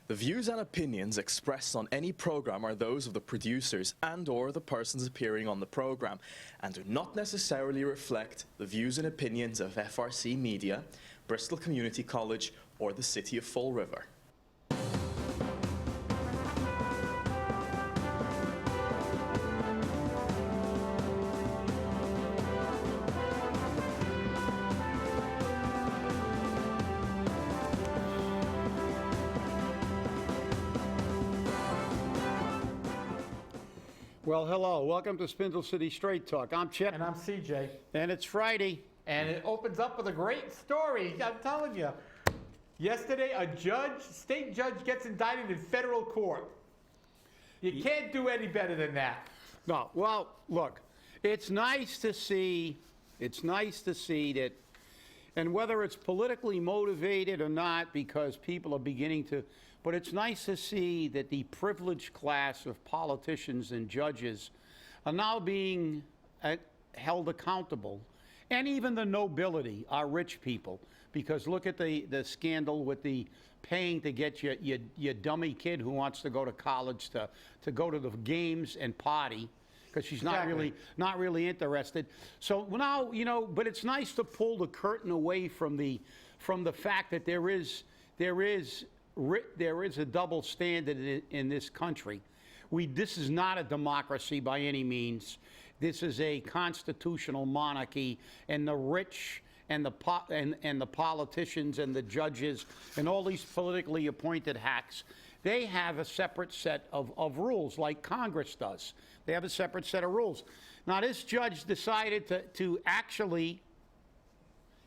The views and opinions expressed on any program are those of the producers and/or the persons appearing on the program and do not necessarily reflect the views and opinions of FRC Media, Bristol Community College, or the City of Fall River. Well, hello. Welcome to Spindle City Straight Talk. I'm Chip. And I'm CJ. And it's Friday. And it opens up with a great story. I'm telling you. Yesterday, a state judge gets indicted in federal court. You can't do any better than that. No, well, look, it's nice to see that, and whether it's politically motivated or not, because people are beginning to, but it's nice to see that the privileged class of politicians and judges are now being held accountable. And even the nobility are rich people. Because look at the scandal with the paying to get your dummy kid who wants to go to college to go to the games and party, because she's not really interested. So now, you know, but it's nice to pull the curtain away from the fact that there is a double standard in this country. This is not a democracy by any means. This is a constitutional monarchy, and the rich and the politicians and the judges and all these politically appointed hacks, they have a separate set of rules, like Congress does. They have a separate set of rules. Now, this judge decided to actually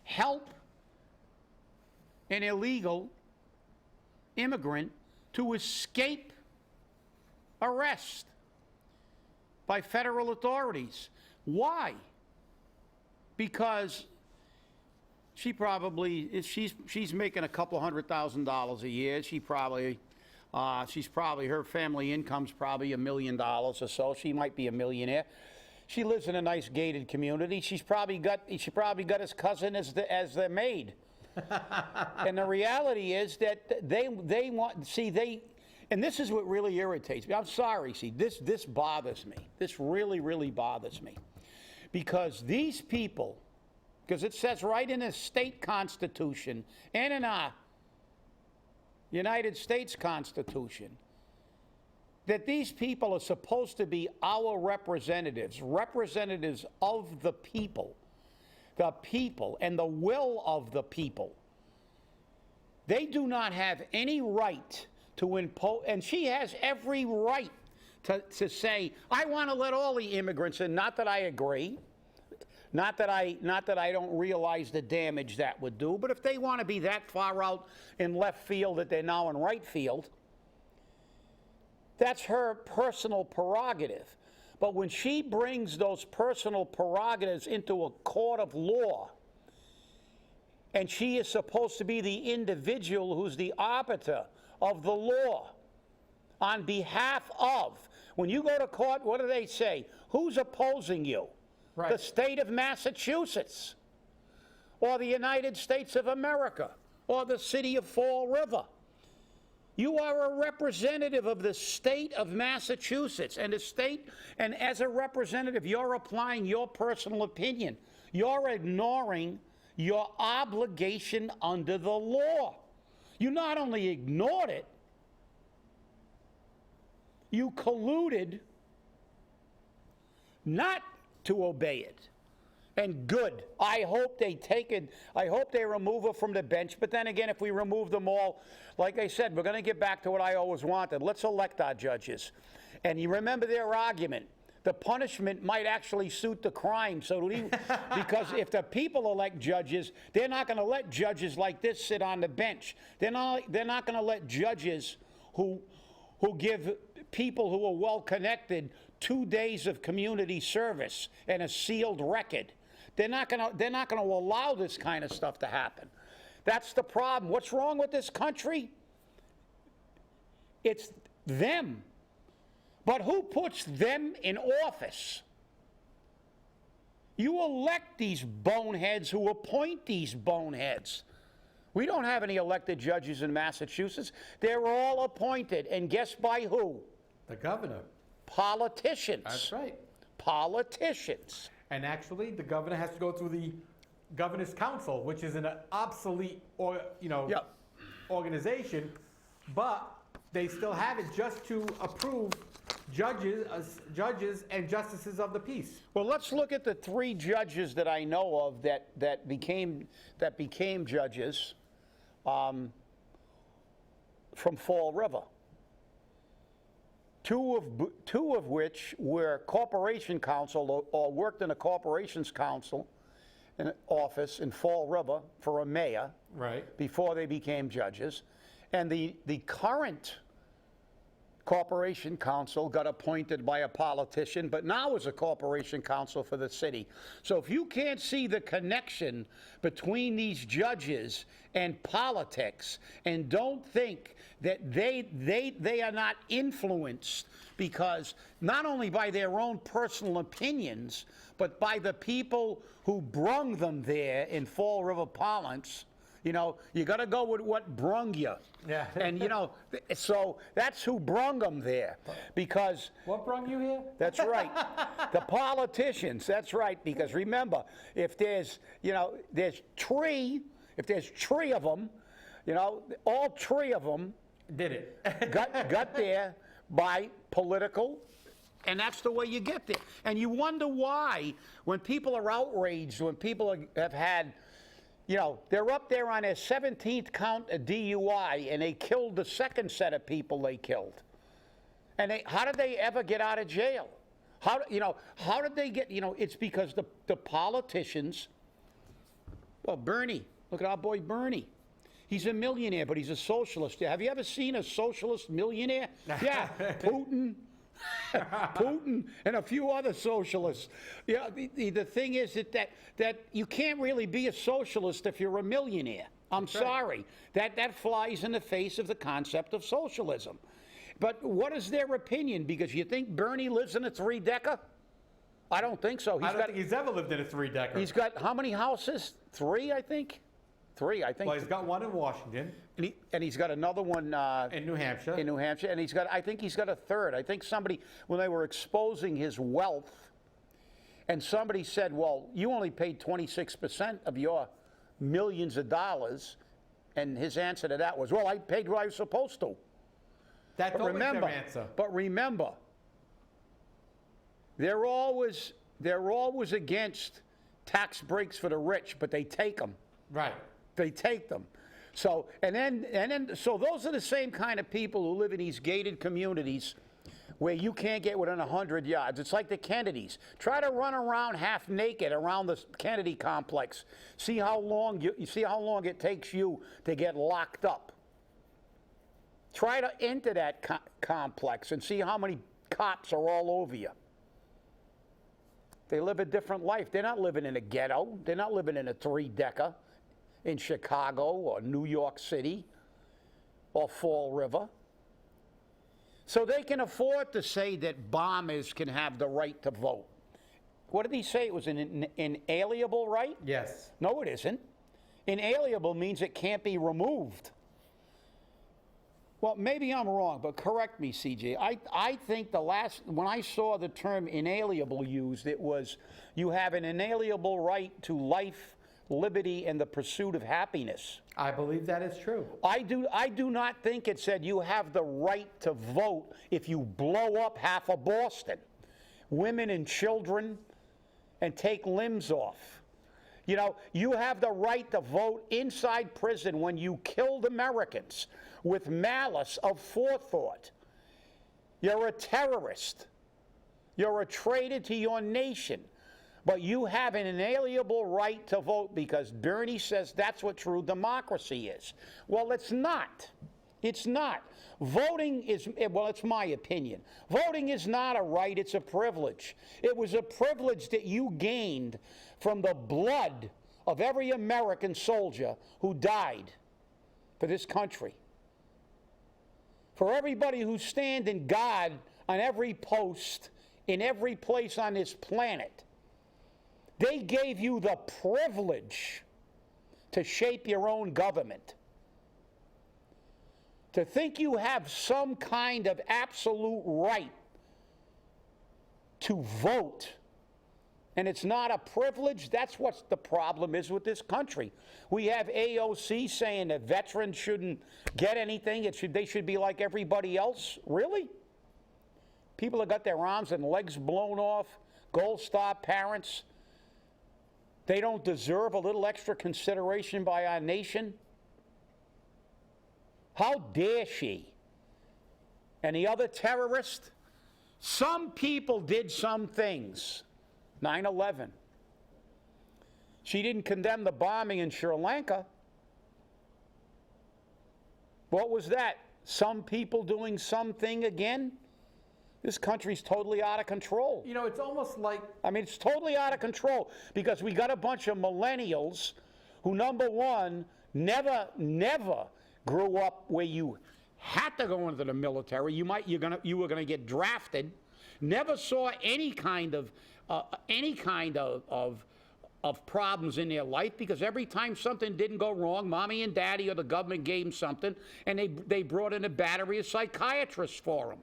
help an illegal immigrant to escape arrest by federal authorities. Why? Because she's making a couple $100,000 a year. Her family income's probably $1 million or so. She might be a millionaire. She lives in a nice gated community. She probably got his cousin as the maid. And the reality is that they want, and this is what really irritates me. I'm sorry, this bothers me. This really, really bothers me. Because these people, because it says right in the state constitution and in our United States Constitution, that these people are supposed to be our representatives of the people and the will of the people. They do not have any right to impose, and she has every right to say, I want to let all the immigrants in. Not that I agree, not that I don't realize the damage that would do, but if they want to be that far out in left field that they're now in right field, that's her personal prerogative. But when she brings those personal prerogatives into a court of law, and she is supposed to be the individual who's the arbiter of the law on behalf of, when you go to court, what do they say? Who's opposing you? Right. The state of Massachusetts, or the United States of America, or the city of Fall River. You are a representative of the state of Massachusetts, and as a representative, you're applying your personal opinion. You're ignoring your obligation under the law. You not only ignored it, you colluded not to obey it. And good. I hope they remove her from the bench. But then again, if we remove them all, like I said, we're going to get back to what I always wanted. Let's elect our judges. And you remember their argument. The punishment might actually suit the crime. Because if the people elect judges, they're not going to let judges like this sit on the bench. They're not going to let judges who give people who are well-connected 2 days of community service and a sealed record. They're not going to allow this kind of stuff to happen. That's the problem. What's wrong with this country? It's them. But who puts them in office? You elect these boneheads who appoint these boneheads. We don't have any elected judges in Massachusetts. They're all appointed, and guess by who? The governor. Politicians. That's right. Politicians. And actually, the governor has to go through the governor's council, which is an obsolete, Yep. organization, but they still have it just to approve judges and justices of the peace. Well, let's look at the 3 judges that I know of that became judges from Fall River. Two of which were corporation counsel or worked in a corporations counsel in office in Fall River for a mayor Right. before they became judges. And the current corporation counsel got appointed by a politician, but now is a corporation counsel for the city. So if you can't see the connection between these judges and politics, and don't think that they are not influenced because not only by their own personal opinions, but by the people who brung them there in Fall River parlance, you got to go with what brung you. Yeah. And, so that's who brung them there. Because What brung you here? that's right. The politicians, that's right. Because remember, if there's three of them, all 3 of them Did it. got there by political, and that's the way you get there. And you wonder why, when people are outraged, when people have had, they're up there on their 17th count of DUI, and they killed the second set of people they killed. And how did they ever get out of jail? How did they get, it's because the politicians, well, Bernie, look at our boy Bernie. He's a millionaire, but he's a socialist. Have you ever seen a socialist millionaire? Yeah, Putin. Putin and a few other socialists. Yeah, the thing is that you can't really be a socialist if you're a millionaire. I'm sorry. That flies in the face of the concept of socialism. But what is their opinion? Because you think Bernie lives in a 3-decker? I don't think so. I don't think he's ever lived in a 3-decker. He's got how many houses? 3, I think. 3, I think. Well, he's got one in Washington. And he's got another one In New Hampshire. in New Hampshire, and I think he's got a third. I think somebody, when they were exposing his wealth, and somebody said, well, you only paid 26% of your millions of dollars, and his answer to that was, well, I paid what I was supposed to. That's always their answer. But remember, they're always against tax breaks for the rich, but they take them. Right. They take them. So so those are the same kind of people who live in these gated communities where you can't get within 100 yards. It's like the Kennedys. Try to run around half naked around the Kennedy complex. See how long it takes you to get locked up. Try to enter that complex and see how many cops are all over you. They live a different life. They're not living in a ghetto. They're not living in a 3-decker in Chicago or New York City or Fall River. So they can afford to say that bombers can have the right to vote. What did he say? It was an inalienable right? Yes. No, it isn't. Inalienable means it can't be removed. Well, maybe I'm wrong, but correct me, CJ. I think when I saw the term inalienable used, it was you have an inalienable right to life, liberty, and the pursuit of happiness. I believe that is true. I do not think it said you have the right to vote if you blow up half of Boston, women and children, and take limbs off. You have the right to vote inside prison when you killed Americans with malice of forethought. You're a terrorist. You're a traitor to your nation. But you have an inalienable right to vote because Bernie says that's what true democracy is. Well, it's not. It's not. Voting is, well, it's my opinion. Voting is not a right, it's a privilege. It was a privilege that you gained from the blood of every American soldier who died for this country. For everybody who's standing guard on every post in every place on this planet. They gave you the privilege to shape your own government. To think you have some kind of absolute right to vote, and it's not a privilege, that's what the problem is with this country. We have AOC saying that veterans shouldn't get anything, they should be like everybody else. Really? People that got their arms and legs blown off, Gold Star parents, they don't deserve a little extra consideration by our nation? How dare she? And the other terrorist? Some people did some things. 9/11. She didn't condemn the bombing in Sri Lanka. What was that? Some people doing something again? This country's totally out of control. You know, it's almost like... I mean, it's totally out of control because we got a bunch of millennials who, number one, never grew up where you had to go into the military. You were gonna get drafted. Never saw any kind of problems in their life because every time something didn't go wrong, mommy and daddy or the government gave them something, and they brought in a battery of psychiatrists for them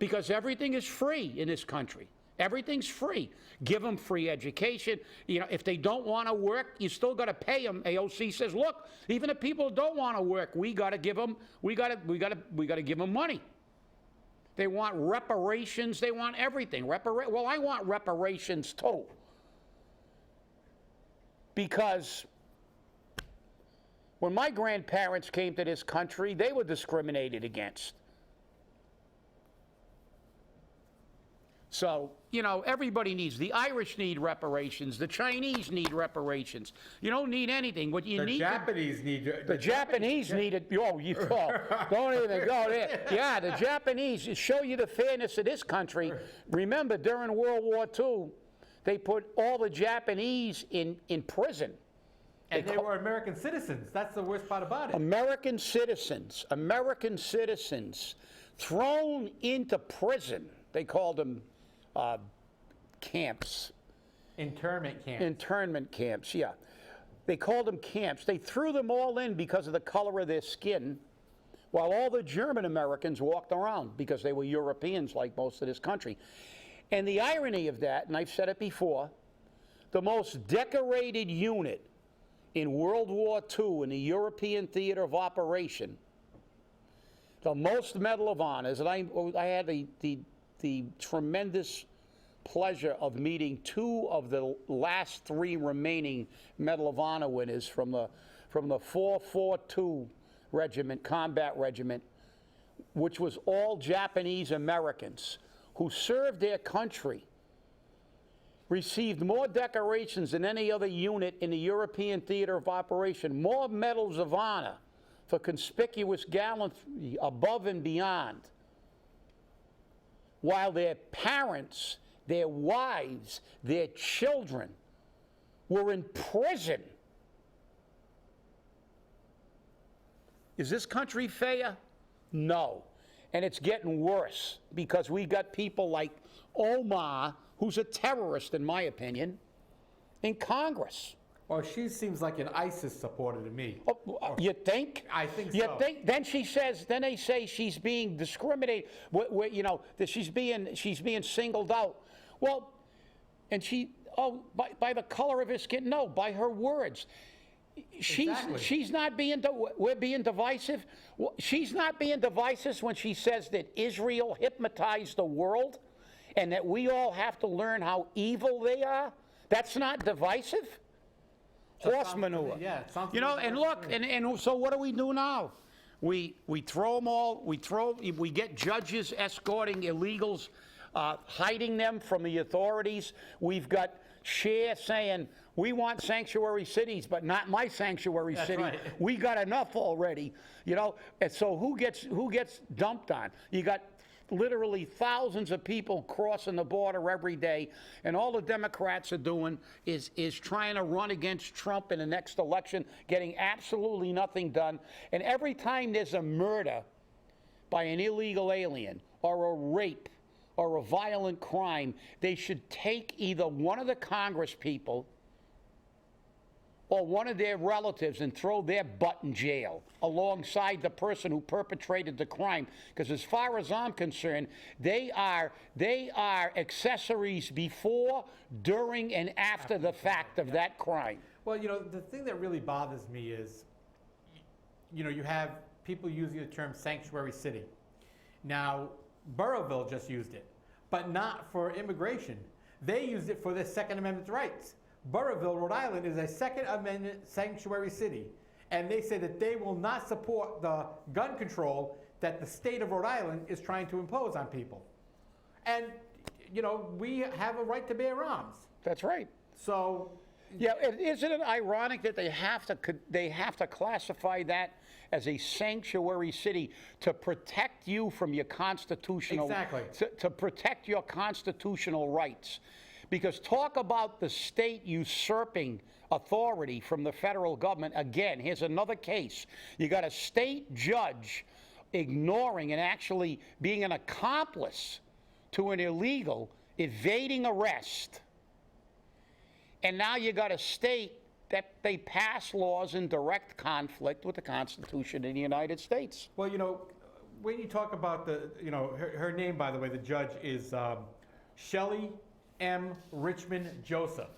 because everything is free in this country. Everything's free. Give them free education. You know, if they don't want to work, you still got to pay them. AOC says, look, even if people don't want to work, we got to give them. We got to give them money. They want reparations. They want everything. Well, I want reparations too, because when my grandparents came to this country, they were discriminated against. So, you know, everybody needs. The Irish need reparations. The Chinese need reparations. You don't need anything. What you need... The Japanese need... The Japanese need it. Oh, don't even go there. Yeah, the Japanese, to show you the fairness of this country. Remember, during World War II, they put all the Japanese in prison. And they were American citizens. That's the worst part about it. American citizens thrown into prison. They called them... camps. Internment camps. Internment camps, yeah. They called them camps. They threw them all in because of the color of their skin, while all the German Americans walked around because they were Europeans like most of this country. And the irony of that, and I've said it before, the most decorated unit in World War II in the European theater of operation, the most Medal of Honors, and I had the tremendous pleasure of meeting two of the last three remaining Medal of Honor winners from the 442 regiment, combat regiment, which was all Japanese Americans who served their country, received more decorations than any other unit in the European theater of operation, more medals of honor for conspicuous gallantry above and beyond, while their parents, their wives, their children were in prison. Is this country fair? No. And it's getting worse because we got people like Omar, who's a terrorist in my opinion, in Congress. Well, she seems like an ISIS supporter to me. Oh, you think? I think so. You think? Then they say she's being discriminated. You know, that she's being singled out. Well, and by the color of her skin? No, by her words. Exactly. She's not being. We're being divisive. She's not being divisive when she says that Israel hypnotized the world, and that we all have to learn how evil they are. That's not divisive. Horse manure. Yeah, it sounds. You know, and look, and so what do we do now? We throw them all. We get judges escorting illegals, hiding them from the authorities. We've got Cher saying we want sanctuary cities, but not my sanctuary city. Right. We got enough already. You know, and so who gets dumped on? You got literally thousands of people crossing the border every day, and all the Democrats are doing is trying to run against Trump in the next election, getting absolutely nothing done. And every time there's a murder by an illegal alien or a rape or a violent crime, they should take either one of the Congress people or one of their relatives and throw their butt in jail alongside the person who perpetrated the crime. Because as far as I'm concerned, they are accessories before, during, and after the fact of that crime. Well, the thing that really bothers me is, you have people using the term sanctuary city. Now, Burrowville just used it, but not for immigration. They used it for their Second Amendment rights. Burrowville, Rhode Island, is a Second Amendment sanctuary city, and they say that they will not support the gun control that the state of Rhode Island is trying to impose on people. And, we have a right to bear arms. That's right. So, yeah, isn't it ironic that they have to classify that as a sanctuary city to protect you from your constitutional to protect your constitutional rights? Because talk about the state usurping authority from the federal government. Again, here's another case. You got a state judge ignoring and actually being an accomplice to an illegal, evading arrest. And now you got a state that they pass laws in direct conflict with the Constitution of the United States. Well, when you talk about her name, by the way, the judge is Shelley M. Richmond Joseph,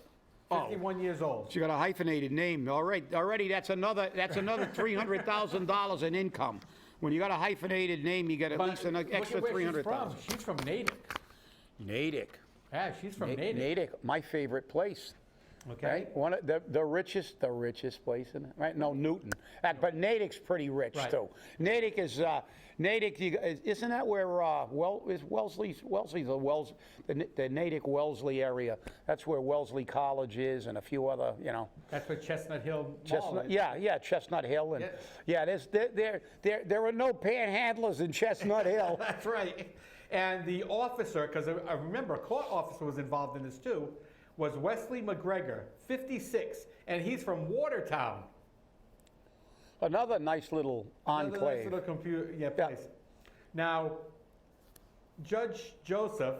51 years old. She got a hyphenated name. All right, already that's another $300,000 in income. When you got a hyphenated name, you get at least an extra $300,000. She's from Natick. Natick. Yeah, she's from Natick. Natick, my favorite place. Okay. Right? One of the richest place in it, right? No, Newton. But Natick's pretty rich too. Natick is isn't that where is Wellesley's the Natick Wellesley area? That's where Wellesley College is and a few other, That's where Chestnut Hill Mall is. Yeah, Chestnut Hill and there are no panhandlers in Chestnut Hill. That's right. And the officer, because I remember a court officer was involved in this too, was Wesley McGregor, 56, and he's from Watertown. Another nice little enclave. Another nice little place. Now, Judge Joseph,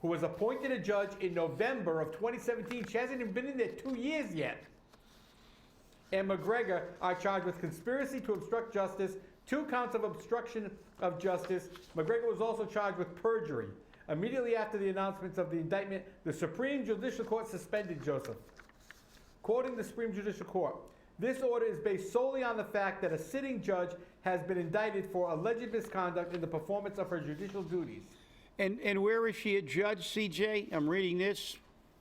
who was appointed a judge in November of 2017, she hasn't even been in there 2 years yet, and McGregor are charged with conspiracy to obstruct justice, 2 counts of obstruction of justice. McGregor was also charged with perjury. Immediately after the announcements of the indictment, the Supreme Judicial Court suspended Joseph. Quoting the Supreme Judicial Court, "This order is based solely on the fact that a sitting judge has been indicted for alleged misconduct in the performance of her judicial duties." And where is she a judge, CJ? I'm reading this.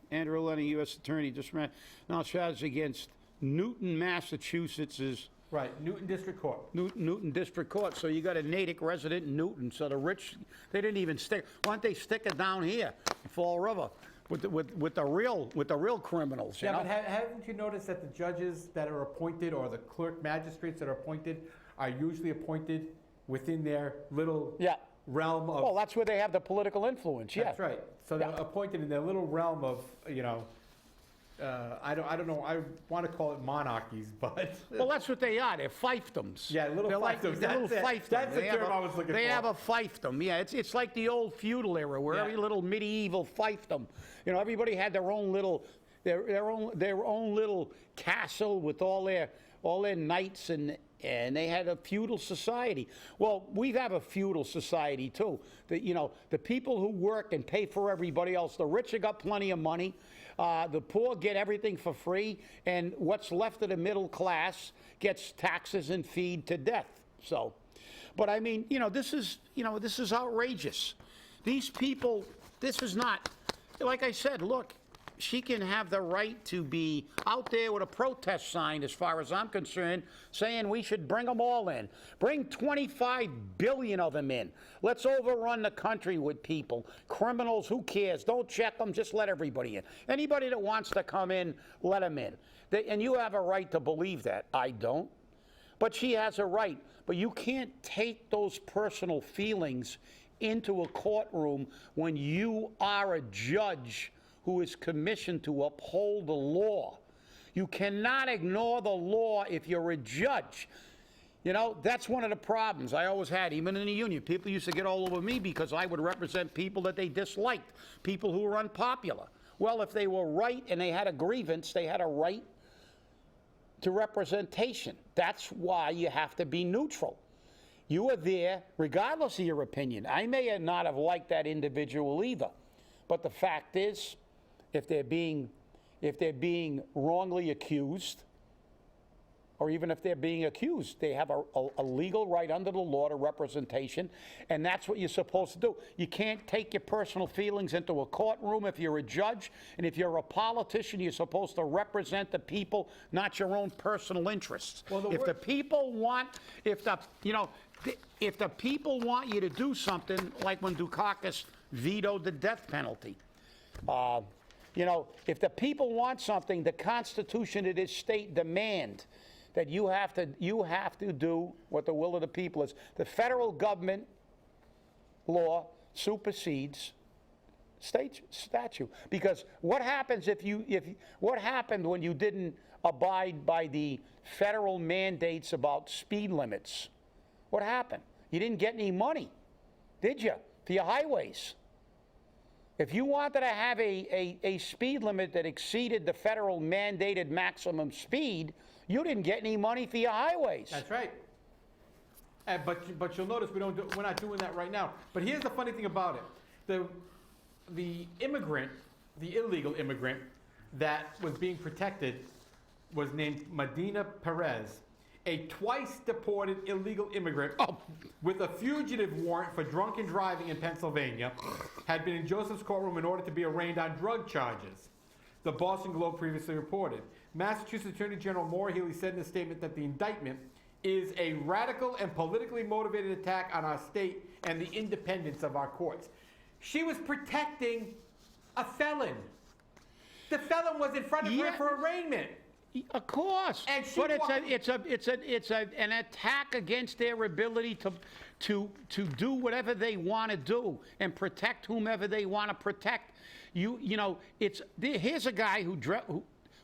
Andrew Lenny, U.S. Attorney, just now charged against Newton, Massachusetts is... Right, Newton District Court. Newton District Court. So you got a Natick resident in Newton. So the rich, they didn't even stick. Why don't they stick it down here, in Fall River, with the real criminals? Yeah, but haven't you noticed that the judges that are appointed or the clerk magistrates that are appointed are usually appointed within their little realm of... Well, that's where they have the political influence. Yeah, that's right. So they're appointed in their little realm of I don't know. I want to call it monarchies, but well, that's what they are. They're fiefdoms. Yeah, little fiefdoms. Little fiefdoms. That's the term I was looking for. They have a fiefdom. Yeah, it's like the old feudal era where every little medieval fiefdom. Everybody had their own little little castle with all their knights and they had a feudal society. Well, we have a feudal society too. The people who work and pay for everybody else. The rich have got plenty of money. The poor get everything for free, and what's left of the middle class gets taxes and feed to death. So, but I mean, this is outrageous. These people, this is not, like I said, look, she can have the right to be out there with a protest sign, as far as I'm concerned, saying we should bring them all in. Bring 25 billion of them in. Let's overrun the country with people. Criminals, who cares? Don't check them, just let everybody in. Anybody that wants to come in, let them in. And you have a right to believe that. I don't. But she has a right. But you can't take those personal feelings into a courtroom when you are a judge who is commissioned to uphold the law. You cannot ignore the law if you're a judge. That's one of the problems I always had, even in the union. People used to get all over me because I would represent people that they disliked, people who were unpopular. Well, if they were right and they had a grievance, they had a right to representation. That's why you have to be neutral. You are there regardless of your opinion. I may not have liked that individual either, but the fact is, if they're being wrongly accused, or even if they're being accused, they have a legal right under the law to representation, and that's what you're supposed to do. You can't take your personal feelings into a courtroom if you're a judge, and if you're a politician, you're supposed to represent the people, not your own personal interests. Well, if the people want you to do something, like when Dukakis vetoed the death penalty, if the people want something, the Constitution of this state demand that you have to do what the will of the people is. The federal government law supersedes state statute, because what happens what happened when you didn't abide by the federal mandates about speed limits? What happened? You didn't get any money, did you, for your highways? If you wanted to have a speed limit that exceeded the federal mandated maximum speed, you didn't get any money for your highways. That's right. But you'll notice we're not doing that right now. But here's the funny thing about it: the illegal immigrant that was being protected was named Medina Perez, a twice deported illegal immigrant with a fugitive warrant for drunken driving in Pennsylvania, had been in Joseph's courtroom in order to be arraigned on drug charges. The Boston Globe previously reported. Massachusetts Attorney General Maura Healey said in a statement that the indictment is a radical and politically motivated attack on our state and the independence of our courts. She was protecting a felon. The felon was in front of her for arraignment. Of course, but it's an attack against their ability to do whatever they want to do and protect whomever they want to protect. Here's a guy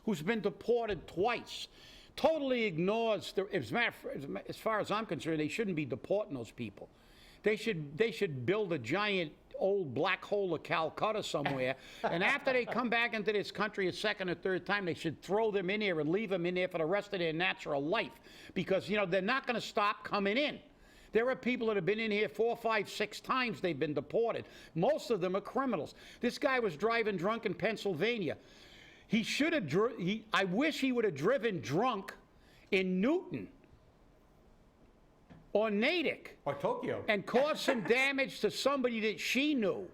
who's been deported twice. Totally ignores as far as I'm concerned, they shouldn't be deporting those people. They should build a giant old black hole of Calcutta somewhere, and after they come back into this country a second or third time, they should throw them in here and leave them in there for the rest of their natural life, because they're not going to stop coming in. There are people that have been in here 4, 5, 6 times. They've been deported. Most of them are criminals. This guy was driving drunk in Pennsylvania. He should have. I wish he would have driven drunk in Newton or Natick or Tokyo and caused some damage to somebody that she knew,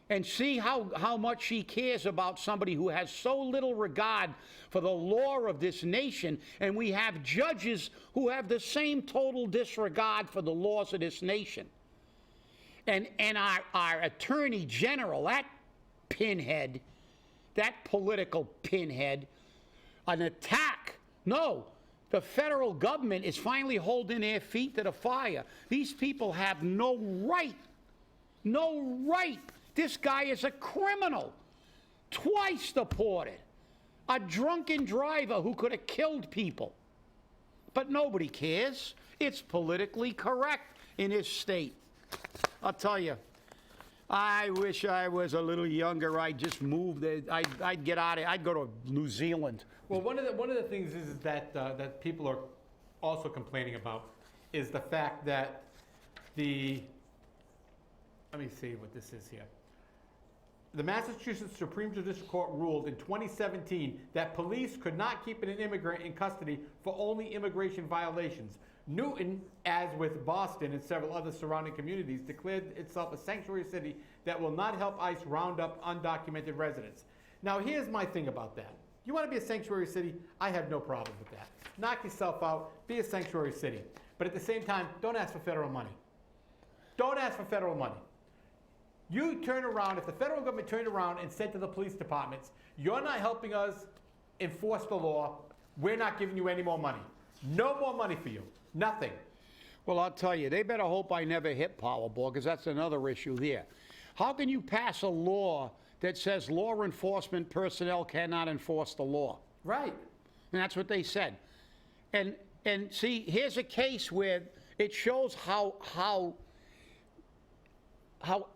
and see how much she cares about somebody who has so little regard for the law of this nation. And we have judges who have the same total disregard for the laws of this nation. And our attorney general, that pinhead, that political pinhead, an attack. No, the federal government is finally holding their feet to the fire. These people have no right. No right. This guy is a criminal, twice deported, a drunken driver who could have killed people. But nobody cares. It's politically correct in this state. I'll tell you, I wish I was a little younger. I'd just move. I'd get out of. I'd go to New Zealand. Well, one of the things is that that people are also complaining about is the fact that let me see what this is here. The Massachusetts Supreme Judicial Court ruled in 2017 that police could not keep an immigrant in custody for only immigration violations. Newton, as with Boston and several other surrounding communities, declared itself a sanctuary city that will not help ICE round up undocumented residents. Now, here's my thing about that. You want to be a sanctuary city? I have no problem with that. Knock yourself out, be a sanctuary city. But at the same time, don't ask for federal money. Don't ask for federal money. You turn around, if the federal government turned around and said to the police departments, you're not helping us enforce the law, we're not giving you any more money. No more money for you. Nothing. Well, I'll tell you, they better hope I never hit Powerball, because that's another issue there. How can you pass a law that says law enforcement personnel cannot enforce the law? Right. And that's what they said. And see, here's a case where it shows how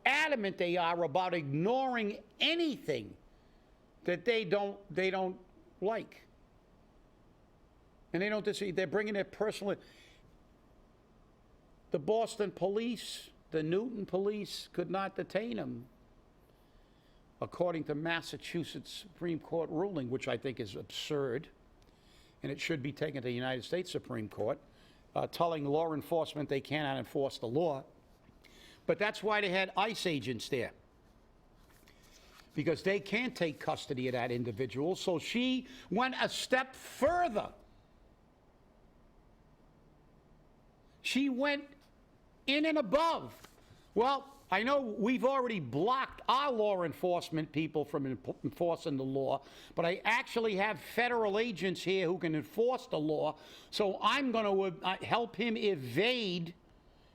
adamant they are about ignoring anything that they don't like. And they don't disagree. They're bringing their personal... The Boston police, the Newton police could not detain him, according to Massachusetts Supreme Court ruling, which I think is absurd, and it should be taken to the United States Supreme Court, telling law enforcement they cannot enforce the law. But that's why they had ICE agents there, because they can't take custody of that individual. So she went a step further. She went in and above. Well, I know we've already blocked our law enforcement people from enforcing the law, but I actually have federal agents here who can enforce the law, so I'm going to help him evade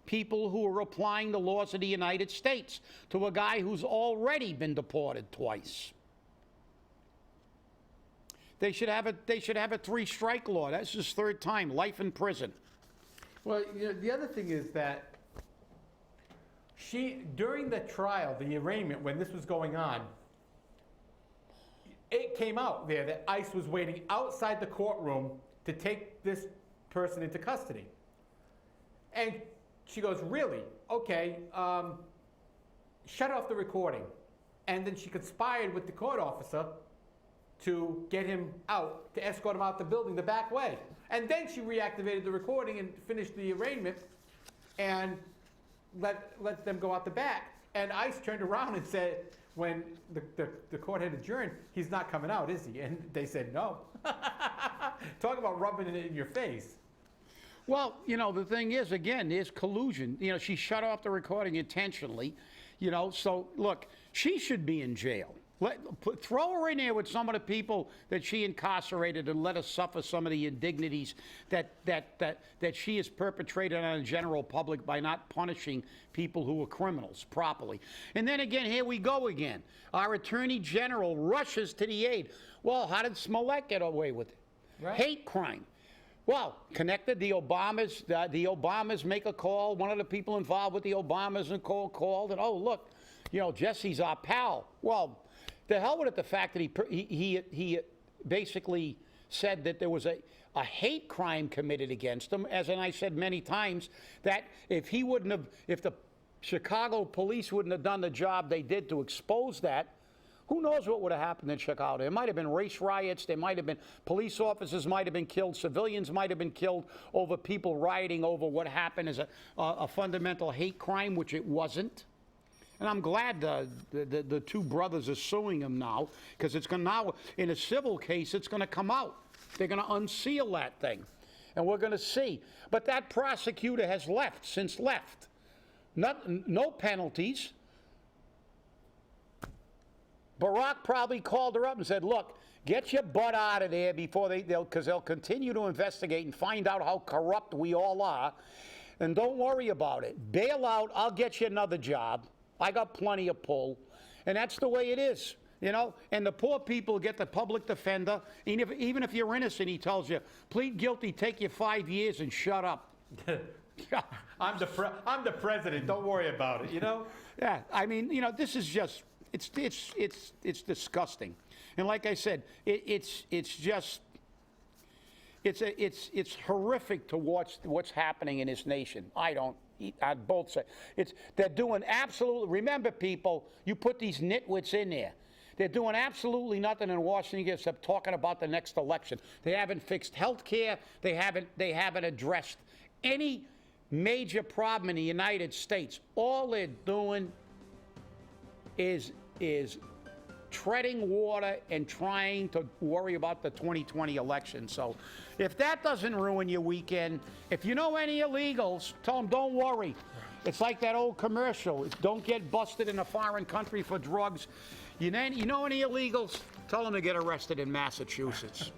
people who are applying the laws of the United States to a guy who's already been deported twice. They should have a 3-strike law. That's his 3rd time, life in prison. Well, you know, the other thing is that during the trial, the arraignment, when this was going on, it came out there that ICE was waiting outside the courtroom to take this person into custody. And she goes, really? Okay, shut off the recording. And then she conspired with the court officer to get him out, to escort him out the building the back way. And then she reactivated the recording and finished the arraignment and let them go out the back. And ICE turned around and said, when the court had adjourned, he's not coming out, is he? And they said, no. Talk about rubbing it in your face. Well, you know, the thing is, again, there's collusion. You know, she shut off the recording intentionally, you know, so look, she should be in jail. Throw her in there with some of the people that she incarcerated and let her suffer some of the indignities that she has perpetrated on the general public by not punishing people who are criminals properly. And then again, here we go again. Our Attorney General rushes to the aid. Well, how did Smollett get away with it? Right. Hate crime. Well, connected, the Obamas make a call. One of the people involved with the Obamas and called, and oh, look, you know, Jesse's our pal. Well, the hell with it, the fact that he basically said that there was a hate crime committed against him, as I said many times, that if the Chicago police wouldn't have done the job they did to expose that, who knows what would have happened in Chicago? There might have been race riots, there might have been police officers might have been killed, civilians might have been killed over people rioting over what happened as a fundamental hate crime, which it wasn't. And I'm glad the 2 brothers are suing him now, because it's going to now, in a civil case, it's going to come out. They're going to unseal that thing, and we're going to see. But that prosecutor has since left. No penalties. Barack probably called her up and said, look, get your butt out of there before because they'll continue to investigate and find out how corrupt we all are. And don't worry about it. Bail out, I'll get you another job. I got plenty of pull. And that's the way it is, you know. And the poor people get the public defender. Even if you're innocent, he tells you, plead guilty, take your 5 years and shut up. I'm the president, don't worry about it, you know? Yeah, I mean, you know, this is just, it's disgusting. And like I said, it's horrific to watch what's happening in this nation. On both sides. They're doing absolutely, remember people, you put these nitwits in there. They're doing absolutely nothing in Washington except talking about the next election. They haven't fixed health care. They haven't addressed any major problem in the United States. All they're doing is treading water and trying to worry about the 2020 election. So if that doesn't ruin your weekend, if you know any illegals, tell them don't worry. It's like that old commercial. Don't get busted in a foreign country for drugs. You know any illegals? Tell them to get arrested in Massachusetts.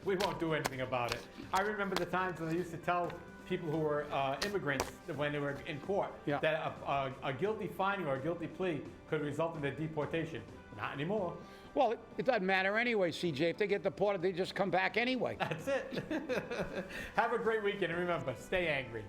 We won't do anything about it. I remember the times when they used to tell people who were immigrants when they were in court that a guilty finding or a guilty plea could result in their deportation. Not anymore. Well, it doesn't matter anyway, CJ. If they get deported, they just come back anyway. That's it. Have a great weekend, and remember, stay angry.